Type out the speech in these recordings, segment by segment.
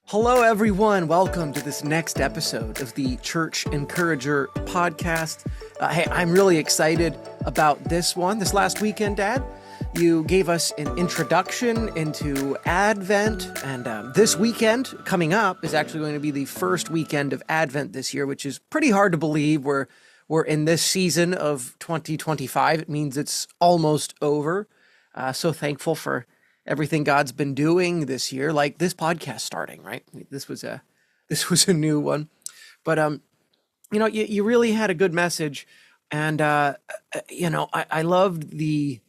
Hello, everyone. Welcome to this next episode of the Church Encourager podcast. Hey, I'm really excited about this one. This last weekend, Dad, you gave us an introduction into Advent, and this weekend coming up is actually going to be the first weekend of Advent this year, which is pretty hard to believe. We're in this season of 2025. It means it's almost over. So thankful for everything God's been doing this year, like this podcast starting, right? This was a new one, but you really had a good message, and I loved the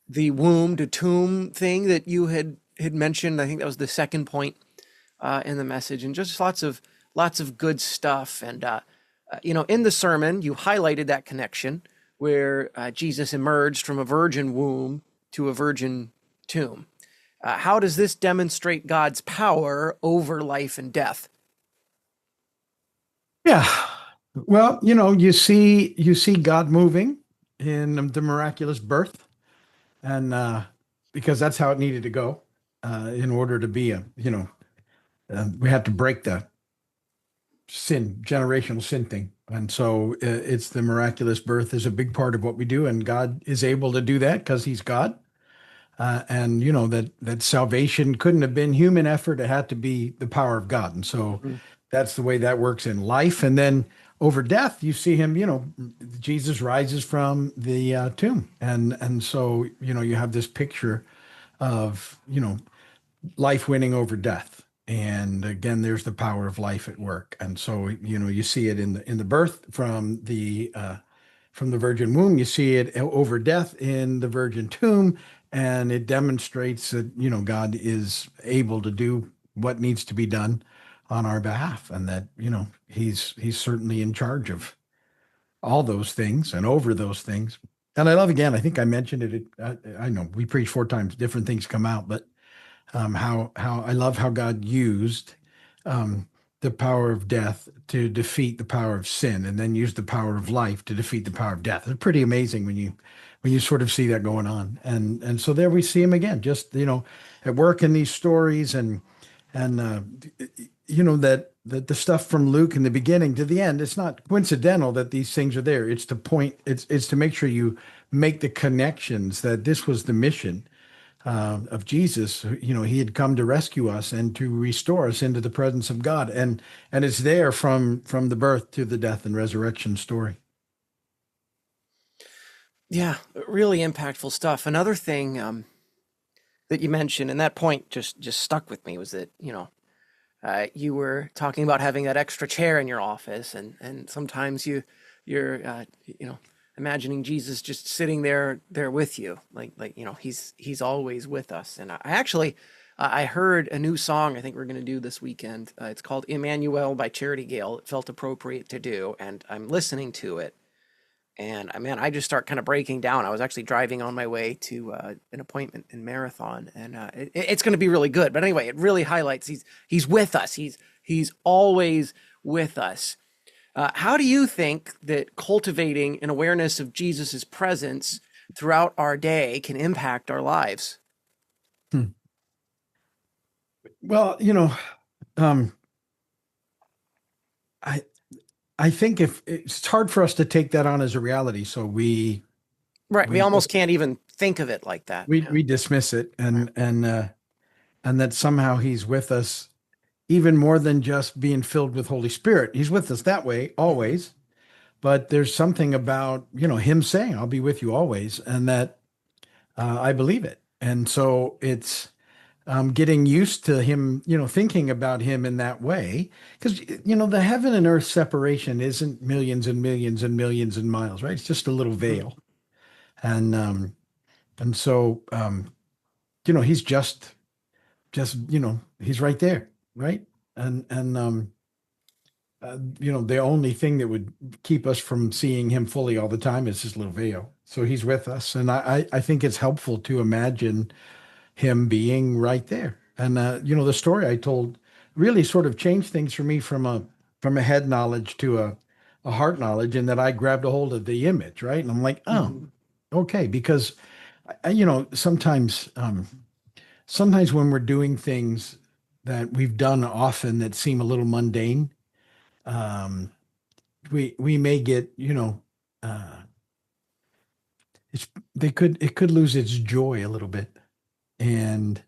womb to tomb thing that you had mentioned. I think that was the second point in the message, and just lots of good stuff. And in the sermon, you highlighted that connection where Jesus emerged from a virgin womb to a virgin tomb. How does this demonstrate God's power over life and death? Yeah. Well, you see God moving in the miraculous birth, and because that's how it needed to go, in order to be we had to break the generational sin thing. And so it's the miraculous birth is a big part of what we do, and God is able to do that because he's God. And that salvation couldn't have been human effort. It had to be the power of God. And so that's the way that works in life. And then over death, you see him, Jesus rises from the tomb. And so, you have this picture of, life winning over death. And again, there's the power of life at work. And so, you see it in the birth from the virgin womb. You see it over death in the virgin tomb. And it demonstrates that, God is able to do what needs to be done on our behalf, and that, he's certainly in charge of all those things and over those things. And I love, again, I think I mentioned it. I know we preach 4 times, different things come out, but how I love how God used the power of death to defeat the power of sin, and then used the power of life to defeat the power of death. It's pretty amazing when you sort of see that going on. And so there we see him again, just, at work in these stories, and that the stuff from Luke in the beginning to the end, it's not coincidental that these things are there. It's it's to make sure you make the connections that this was the mission of Jesus. He had come to rescue us and to restore us into the presence of God. And it's there from the birth to the death and resurrection story. Yeah, really impactful stuff. Another thing that you mentioned, and that point just stuck with me, was that, you were talking about having that extra chair in your office, and sometimes you're imagining Jesus just sitting there with you, like he's always with us. And I heard a new song I think we're going to do this weekend. It's called Emmanuel by Charity Gale. It felt appropriate to do, and I'm listening to it. And I just start kind of breaking down. I was actually driving on my way to an appointment in Marathon, and it's going to be really good. But anyway, it really highlights he's with us. He's always with us. How do you think that cultivating an awareness of Jesus's presence throughout our day can impact our lives? Well, I think if it's hard for us to take that on as a reality, so we almost can't even think of it like that. We dismiss it, and that somehow he's with us even more than just being filled with Holy Spirit. He's with us that way always, but there's something about him saying, "I'll be with you always," and that I believe it. And so it's getting used to him, thinking about him in that way, because the heaven and earth separation isn't millions and millions and millions and miles, right? It's just a little veil, and so he's just he's right there, right? And the only thing that would keep us from seeing him fully all the time is this little veil. So he's with us, and I think it's helpful to imagine him being right there. And the story I told really sort of changed things for me from a head knowledge to a heart knowledge, in that I grabbed a hold of the image, right? And I'm like, oh, okay, because sometimes when we're doing things that we've done often that seem a little mundane, um, we may get, it's it could lose its joy a little bit. And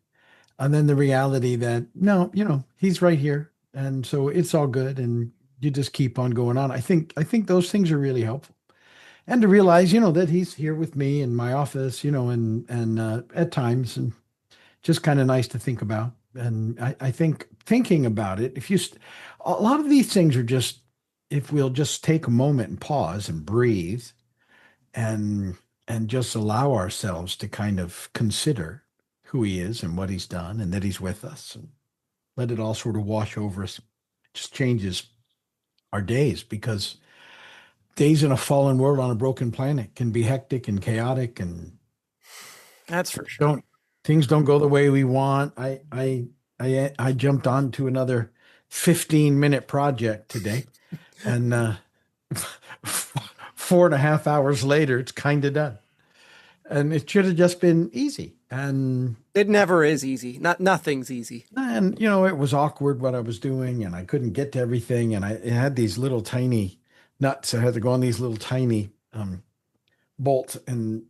then the reality that no, he's right here. And so it's all good. And you just keep on going on. I think those things are really helpful. And to realize, that he's here with me in my office, and at times, and just kind of nice to think about. And I think thinking about it, a lot of these things are just, if we'll just take a moment and pause and breathe and just allow ourselves to kind of consider who he is and what he's done and that he's with us and let it all sort of wash over us. It just changes our days, because days in a fallen world on a broken planet can be hectic and chaotic, and That's for sure. don't things don't go the way we want. I jumped on to another 15-minute project today, and 4.5 hours later, it's kind of done. And it should have just been easy. It never is easy. Nothing's easy. It was awkward what I was doing, and I couldn't get to everything. And I had these little tiny nuts. I had to go on these little tiny bolts, and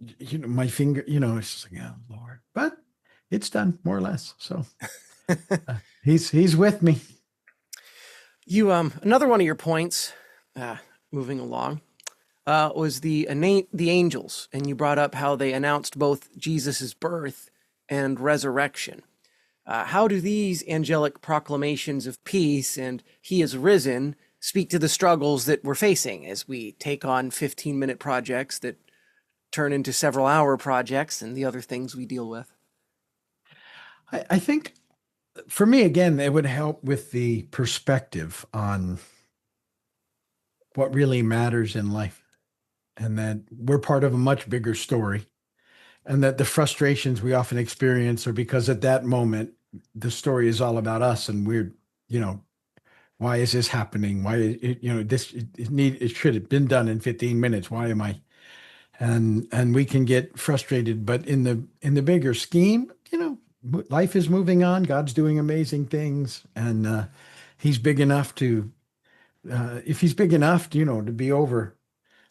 my finger, it's just like, oh Lord. But it's done more or less. So he's with me. You another one of your points, moving along, was the angels, and you brought up how they announced both Jesus's birth and resurrection. How do these angelic proclamations of peace and he is risen speak to the struggles that we're facing as we take on 15-minute projects that turn into several-hour projects and the other things we deal with? I think for me, again, it would help with the perspective on what really matters in life, and that we're part of a much bigger story, and that the frustrations we often experience are because at that moment, the story is all about us, and we're, why is this happening? Why, it should have been done in 15 minutes. Why am I? And we can get frustrated, but in the bigger scheme, life is moving on. God's doing amazing things, and he's big enough to, if he's big enough, to be over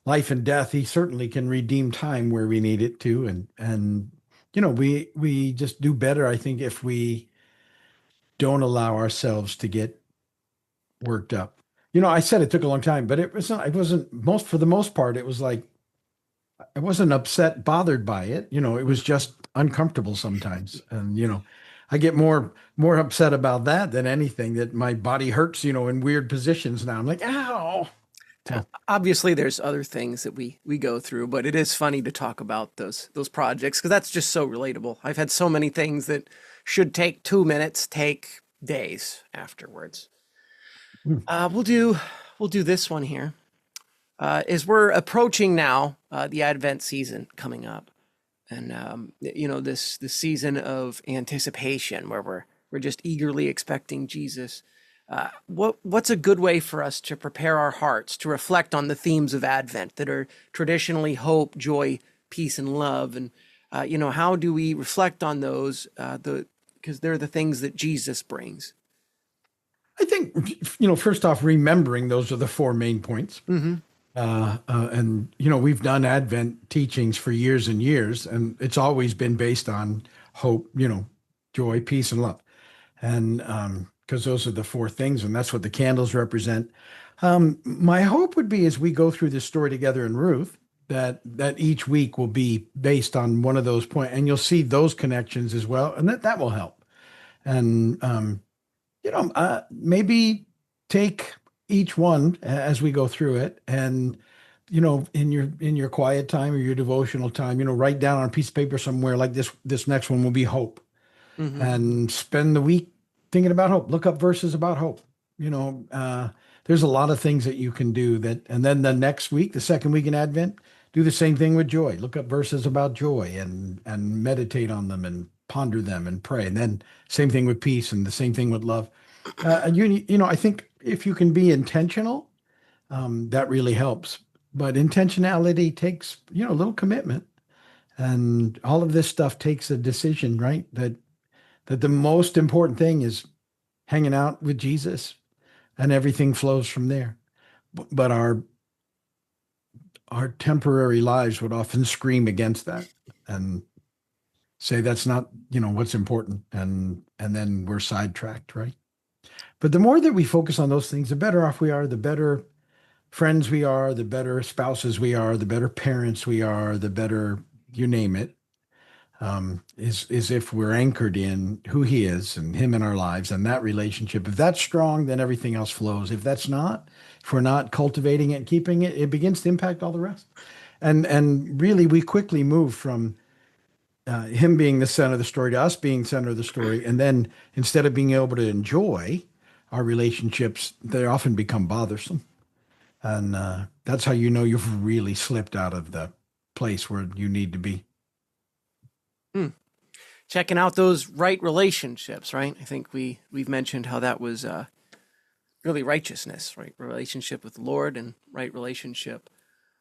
life and death, he certainly can redeem time where we need it to. And we just do better, I think, if we don't allow ourselves to get worked up. I said it took a long time, but it wasn't for the most part, it was like, I wasn't upset, bothered by it. It was just uncomfortable sometimes. And, I get more upset about that than anything, that my body hurts, in weird positions now. I'm like, ow. Obviously, there's other things that we go through, but it is funny to talk about those projects because that's just so relatable. I've had so many things that should take 2 minutes, take days afterwards. We'll do this one here. As we're approaching now the Advent season coming up, and this season of anticipation where we're just eagerly expecting Jesus. What's a good way for us to prepare our hearts to reflect on the themes of Advent that are traditionally hope, joy, peace, and love? And how do we reflect on those? Because they're the things that Jesus brings. I think, first off, remembering those are the four main points. Mm-hmm. And we've done Advent teachings for years and years, and it's always been based on hope, joy, peace, and love. And because those are the four things, and that's what the candles represent. My hope would be, as we go through this story together in Ruth, that each week will be based on one of those points, and you'll see those connections as well, and that will help. And maybe take each one as we go through it, and in your quiet time or your devotional time, write down on a piece of paper somewhere, like this next one will be hope. Mm-hmm. And spend the week thinking about hope. Look up verses about hope. There's a lot of things that you can do that. And then the next week, the second week in Advent, do the same thing with joy. Look up verses about joy and meditate on them and ponder them and pray. And then same thing with peace, and the same thing with love. I think if you can be intentional, that really helps. But intentionality takes, a little commitment, and all of this stuff takes a decision, right? That the most important thing is hanging out with Jesus, and everything flows from there. But our temporary lives would often scream against that and say that's not, what's important, and then we're sidetracked, right? But the more that we focus on those things, the better off we are, the better friends we are, the better spouses we are, the better parents we are, the better, you name it, is if we're anchored in who he is and him in our lives and that relationship. If that's strong, then everything else flows. If that's not, if we're not cultivating it and keeping it, it begins to impact all the rest. And really, we quickly move from him being the center of the story to us being center of the story. And then instead of being able to enjoy our relationships, they often become bothersome. And that's how you know you've really slipped out of the place where you need to be. Checking out those right relationships, right? I think we've mentioned how that was really righteousness, right? Relationship with the Lord and right relationship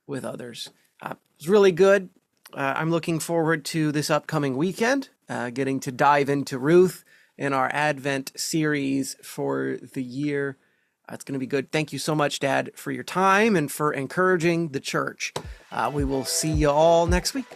with others. It was really good. I'm looking forward to this upcoming weekend, getting to dive into Ruth in our Advent series for the year. It's going to be good. Thank you so much, Dad, for your time and for encouraging the church. We will see you all next week.